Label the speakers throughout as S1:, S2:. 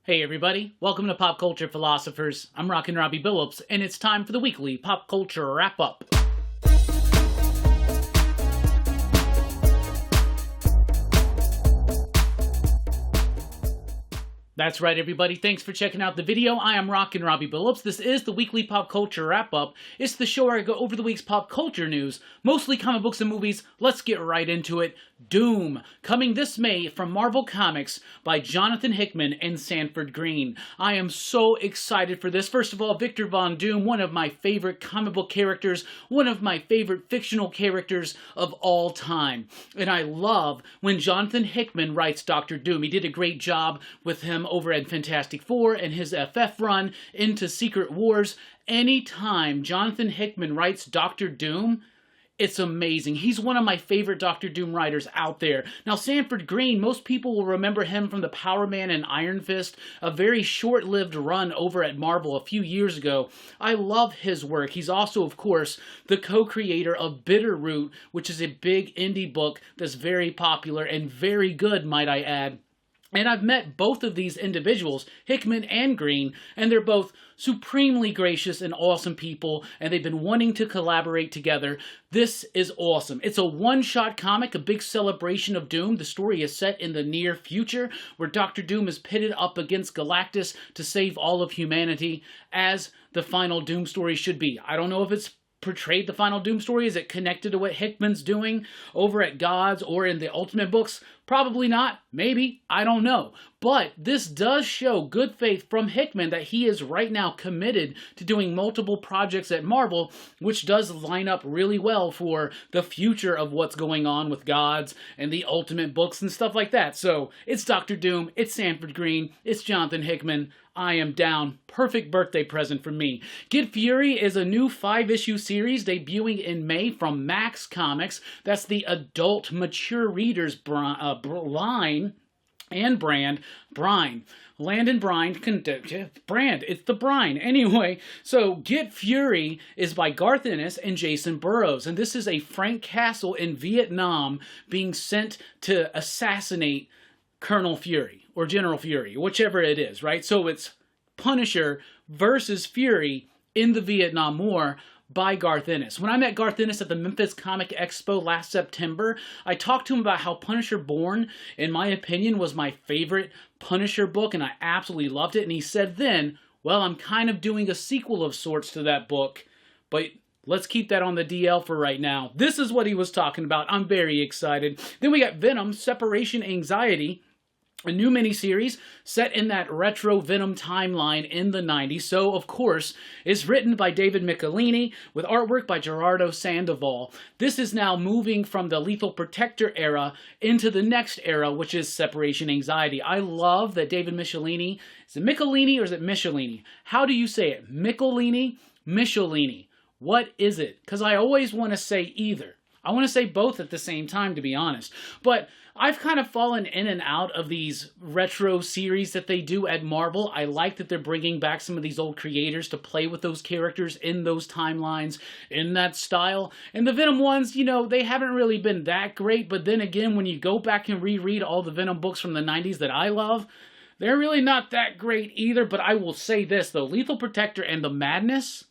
S1: Hey everybody, welcome to Pop Culture Philosophers. I'm Rockin Robbie Billups, and it's time for the weekly pop culture wrap-up. That's right, everybody. Thanks for checking out the video. I am Rockin Robbie Billups. This is the weekly pop culture wrap-up. It's the show where I go over the week's pop culture news, mostly comic books and movies. Let's get right into it. Doom, coming this May from Marvel Comics by Jonathan Hickman and Sanford Green. I am so excited for this. First of all, Victor Von Doom, one of my favorite comic book characters, one of my favorite fictional characters of all time. And I love when Jonathan Hickman writes Dr. Doom. He did a great job with him over at Fantastic Four and his FF run into Secret Wars. Anytime Jonathan Hickman writes Dr. Doom, it's amazing. He's one of my favorite Dr. Doom writers out there. Now, Sanford Green, most people will remember him from the Power Man and Iron Fist, a very short-lived run over at Marvel a few years ago. I love his work. He's also, of course, the co-creator of Bitterroot, which is a big indie book that's very popular and very good, might I add. And I've met both of these individuals, Hickman and Green, and they're both supremely gracious and awesome people, and they've been wanting to collaborate together. This is awesome. It's a one-shot comic, a big celebration of Doom. The story is set in the near future, where Dr. Doom is pitted up against Galactus to save all of humanity, as the final Doom story should be. I don't know if it's portrayed the final Doom story. Is it connected to what Hickman's doing over at Gods or in the Ultimate books? Probably not. Maybe. I don't know. But this does show good faith from Hickman that he is right now committed to doing multiple projects at Marvel, which does line up really well for the future of what's going on with Gods and the Ultimate books and stuff like that. So it's Dr. Doom, it's Sanford Green, it's Jonathan Hickman. I am down. Perfect birthday present for me. Get Fury is a new 5-issue series debuting in May from Max Comics. That's the adult, mature readers line and brand. Landon Brine, brand, it's the brine. Anyway, so Get Fury is by Garth Ennis and Jason Burrows, and this is a Frank Castle in Vietnam being sent to assassinate Colonel Fury, or General Fury, whichever it is, right? So it's Punisher versus Fury in the Vietnam War by Garth Ennis. When I met Garth Ennis at the Memphis Comic Expo last September, I talked to him about how Punisher Born, in my opinion, was my favorite Punisher book, and I absolutely loved it. And he said then, well, I'm kind of doing a sequel of sorts to that book, but let's keep that on the DL for right now. This is what he was talking about. I'm very excited. Then we got Venom, Separation Anxiety, a new miniseries set in that retro Venom timeline in the 90s. So, of course, it's written by David Michelinie with artwork by Gerardo Sandoval. This is now moving from the Lethal Protector era into the next era, which is Separation Anxiety. I love that David Michelinie, is it Michelinie or is it Michelinie? How do you say it? Michelinie? Michelinie. What is it? Because I always want to say either. I want to say both at the same time, to be honest. But I've kind of fallen in and out of these retro series that they do at Marvel. I like that they're bringing back some of these old creators to play with those characters in those timelines, in that style. And the Venom ones, you know, they haven't really been that great. But then again, when you go back and reread all the Venom books from the 90s that I love, they're really not that great either. But I will say this, though. Lethal Protector and the Madness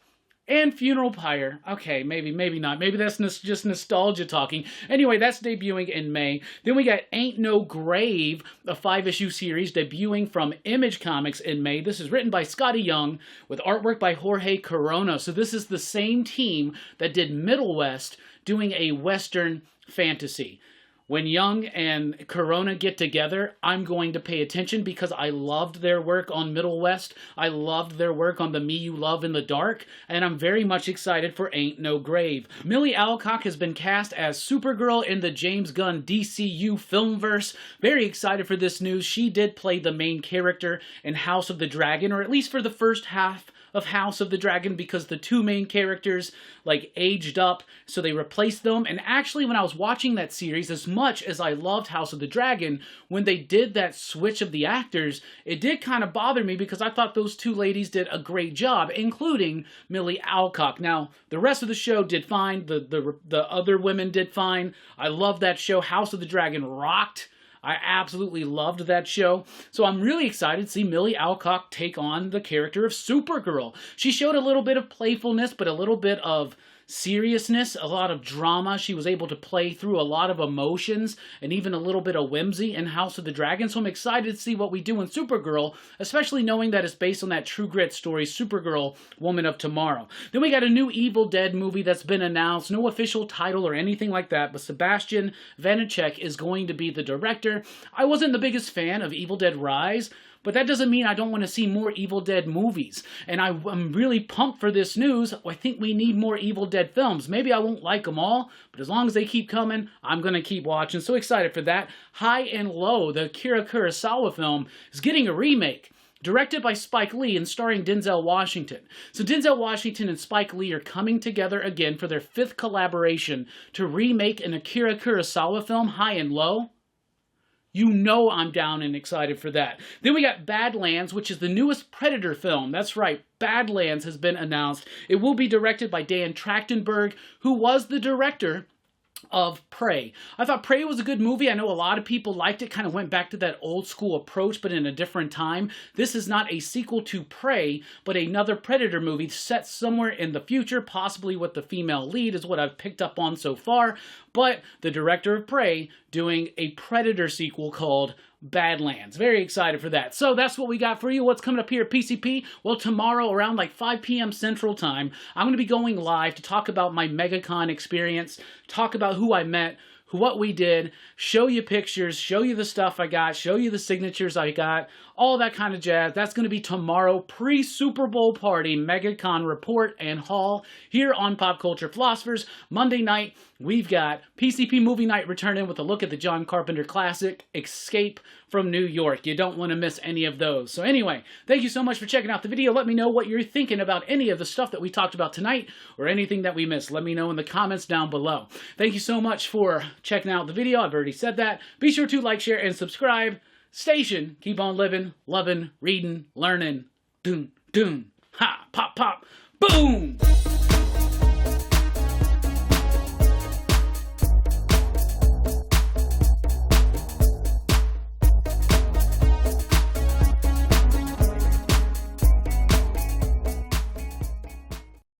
S1: and Funeral Pyre. Okay, maybe not. Maybe that's just nostalgia talking. Anyway, that's debuting in May. Then we got Aint No Grave, a 5-issue series debuting from Image Comics in May. This is written by Scotty Young with artwork by Jorge Corona. So this is the same team that did Middle West doing a Western fantasy. When Young and Corona get together, I'm going to pay attention because I loved their work on Middle West. I loved their work on The Me You Love in the Dark, and I'm very much excited for Aint No Grave. Millie Alcock has been cast as Supergirl in the James Gunn DCU filmverse. Very excited for this news. She did play the main character in House of the Dragon, or at least for the first half of House of the Dragon, because the two main characters like aged up, so they replaced them. And actually, when I was watching that series, as much as I loved House of the Dragon, when they did that switch of the actors, it did kind of bother me because I thought those two ladies did a great job, including Millie Alcock. Now, the rest of the show did fine. The other women did fine. I love that show. House of the Dragon rocked. I absolutely loved that show. So I'm really excited to see Millie Alcock take on the character of Supergirl. She showed a little bit of playfulness, but a little bit of seriousness, a lot of drama. She was able to play through a lot of emotions and even a little bit of whimsy in House of the Dragon. So I'm excited to see what we do in Supergirl, especially knowing that it's based on that True Grit story, Supergirl, Woman of Tomorrow. Then we got a new Evil Dead movie that's been announced. No official title or anything like that, but Sebastian Vanacek is going to be the director. I wasn't the biggest fan of Evil Dead Rise, but that doesn't mean I don't want to see more Evil Dead movies. And I'm really pumped for this news. I think we need more Evil Dead films. Maybe I won't like them all, but as long as they keep coming, I'm going to keep watching. So excited for that. High and Low, the Akira Kurosawa film, is getting a remake. Directed by Spike Lee and starring Denzel Washington. So Denzel Washington and Spike Lee are coming together again for their 5th collaboration to remake an Akira Kurosawa film, High and Low. You know I'm down and excited for that. Then we got Badlands, which is the newest Predator film. That's right, Badlands has been announced. It will be directed by Dan Trachtenberg, who was the director of Prey. I thought Prey was a good movie. I know a lot of people liked it, kind of went back to that old school approach, but in a different time. This is not a sequel to Prey, but another Predator movie set somewhere in the future, possibly with the female lead is what I've picked up on so far. But the director of Prey doing a Predator sequel called Badlands. Very excited for that. So that's what we got for you. What's coming up here at PCP? Well, tomorrow around like 5 p.m. Central Time, I'm going to be going live to talk about my MegaCon experience, talk about who I met, what we did, show you pictures, show you the stuff I got, show you the signatures I got, all that kind of jazz. That's going to be tomorrow, pre-Super Bowl party, MegaCon report and haul here on Pop Culture Philosophers. Monday night, we've got PCP Movie Night returning with a look at the John Carpenter classic, Escape from New York. You don't want to miss any of those. So anyway, thank you so much for checking out the video. Let me know what you're thinking about any of the stuff that we talked about tonight or anything that we missed. Let me know in the comments down below. Thank you so much for checking out the video. I've already said that. Be sure to like, share, and subscribe. Station, keep on living, loving, reading, learning. Doom, doom, ha, pop, pop, boom!